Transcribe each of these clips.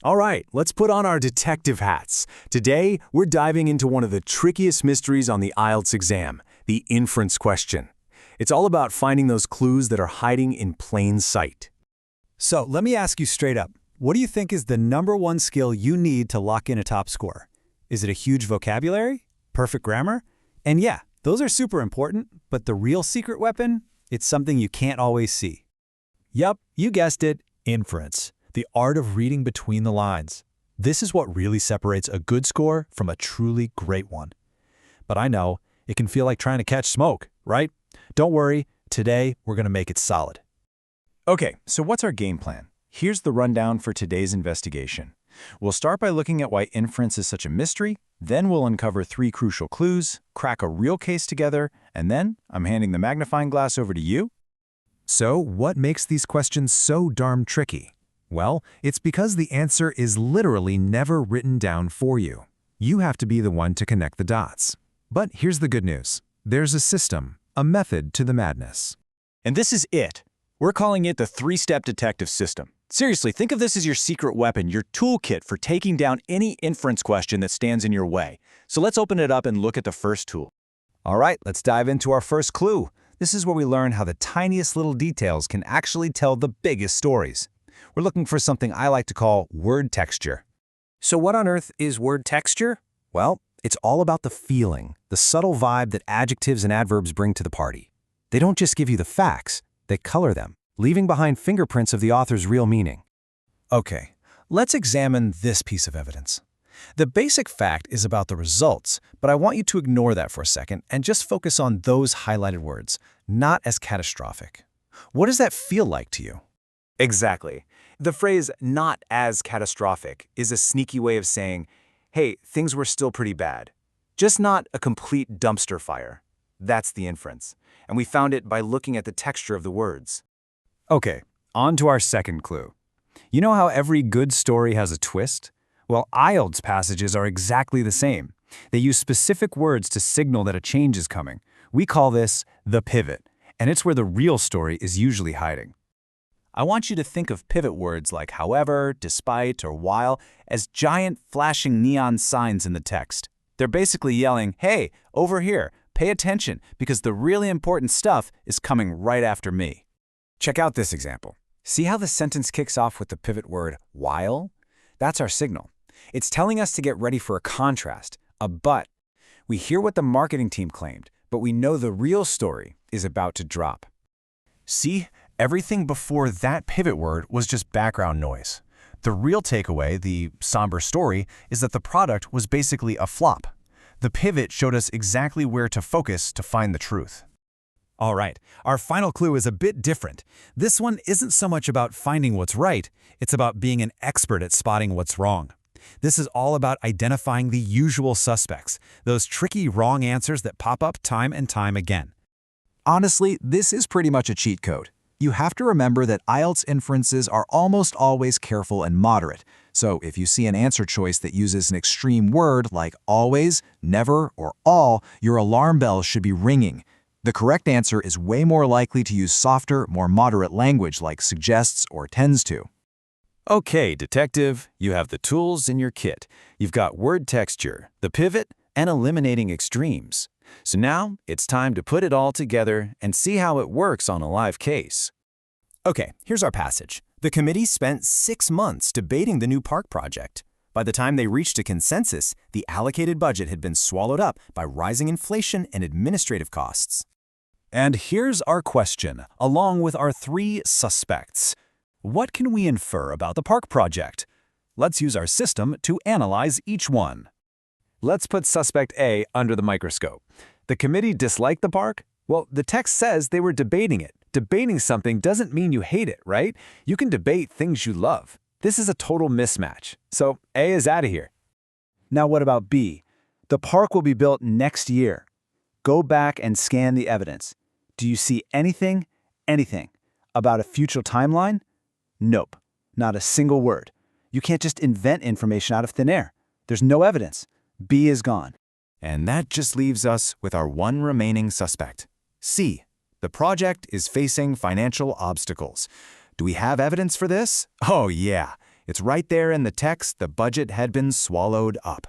All right, let's put on our detective hats. Today, we're diving into one of the trickiest mysteries on the Ielts exam, the inference question. It's all about finding those clues that are hiding in plain sight. So let me ask you straight up, what do you think is the #1 skill you need to lock in a top score? Is it a huge vocabulary? Perfect grammar? And yeah, those are super important, but the real secret weapon? It's something you can't always see. Yup, you guessed it, inference, the art of reading between the lines. This is what really separates a good score from a truly great one. But I know, it can feel like trying to catch smoke, right? Don't worry, today we're going to make it solid. Okay, so what's our game plan? Here's the rundown for today's investigation. We'll start by looking at why inference is such a mystery, then we'll uncover 3 crucial clues, crack a real case together, and then I'm handing the magnifying glass over to you. So, what makes these questions so darn tricky? Well, it's because the answer is literally never written down for you. You have to be the one to connect the dots. But here's the good news. There's a system, a method to the madness. And this is it. We're calling it the 3-step detective system. Seriously, think of this as your secret weapon, your toolkit for taking down any inference question that stands in your way. So let's open it up and look at the first tool. All right, let's dive into our first clue. This is where we learn how the tiniest little details can actually tell the biggest stories. We're looking for something I like to call word texture. So what on earth is word texture? Well, it's all about the feeling, the subtle vibe that adjectives and adverbs bring to the party. They don't just give you the facts, they color them, leaving behind fingerprints of the author's real meaning. Okay, let's examine this piece of evidence. The basic fact is about the results, but I want you to ignore that for a second and just focus on those highlighted words, not as catastrophic. What does that feel like to you? Exactly. The phrase "not as catastrophic" is a sneaky way of saying, hey, things were still pretty bad. Just not a complete dumpster fire. That's the inference. And we found it by looking at the texture of the words. Okay, on to our second clue. You know how every good story has a twist? Well, Ielts passages are exactly the same. They use specific words to signal that a change is coming. We call this the pivot, and it's where the real story is usually hiding. I want you to think of pivot words like however, despite, or while as giant flashing neon signs in the text. They're basically yelling, hey, over here, pay attention, because the really important stuff is coming right after me. Check out this example. See how the sentence kicks off with the pivot word while? That's our signal. It's telling us to get ready for a contrast, a but. We hear what the marketing team claimed, but we know the real story is about to drop. See, everything before that pivot word was just background noise. The real takeaway, the somber story, is that the product was basically a flop. The pivot showed us exactly where to focus to find the truth. All right, our final clue is a bit different. This one isn't so much about finding what's right, it's about being an expert at spotting what's wrong. This is all about identifying the usual suspects, those tricky wrong answers that pop up time and time again. Honestly, this is pretty much a cheat code. You have to remember that Ielts inferences are almost always careful and moderate. So if you see an answer choice that uses an extreme word like always, never, or all, your alarm bells should be ringing. The correct answer is way more likely to use softer, more moderate language like suggests or tends to. Okay, detective, you have the tools in your kit. You've got word texture, the pivot, and eliminating extremes. So now it's time to put it all together and see how it works on a live case. Okay, here's our passage. The committee spent 6 months debating the new park project. By the time they reached a consensus, the allocated budget had been swallowed up by rising inflation and administrative costs. And here's our question, along with our 3 suspects. What can we infer about the park project? Let's use our system to analyze each one. Let's put suspect A under the microscope. The committee disliked the park? Well, the text says they were debating it. Debating something doesn't mean you hate it, right? You can debate things you love. This is a total mismatch. So A is out of here. Now what about B? The park will be built next year. Go back and scan the evidence. Do you see anything about a future timeline? Nope, not a single word. You can't just invent information out of thin air. There's no evidence. B is gone. And that just leaves us with our one remaining suspect. C. The project is facing financial obstacles. Do we have evidence for this? Oh yeah. It's right there in the text. The budget had been swallowed up.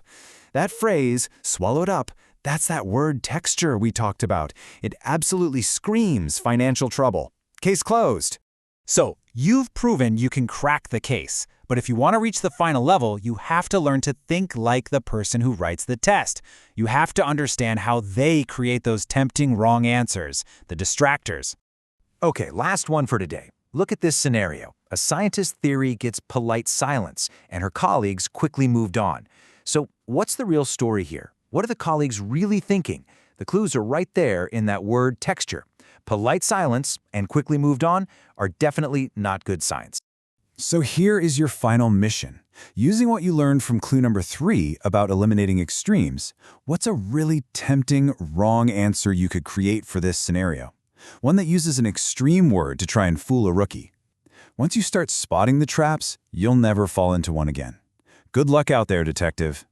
That phrase, swallowed up, that's that word texture we talked about. It absolutely screams financial trouble. Case closed. So, you've proven you can crack the case. But if you want to reach the final level, you have to learn to think like the person who writes the test. You have to understand how they create those tempting wrong answers, the distractors. Okay, last one for today. Look at this scenario. A scientist's theory gets polite silence, and her colleagues quickly moved on. So, what's the real story here? What are the colleagues really thinking? The clues are right there in that word texture. Polite silence and quickly moved on are definitely not good science. So here is your final mission. Using what you learned from clue number 3 about eliminating extremes, what's a really tempting, wrong answer you could create for this scenario? One that uses an extreme word to try and fool a rookie. Once you start spotting the traps, you'll never fall into one again. Good luck out there, detective.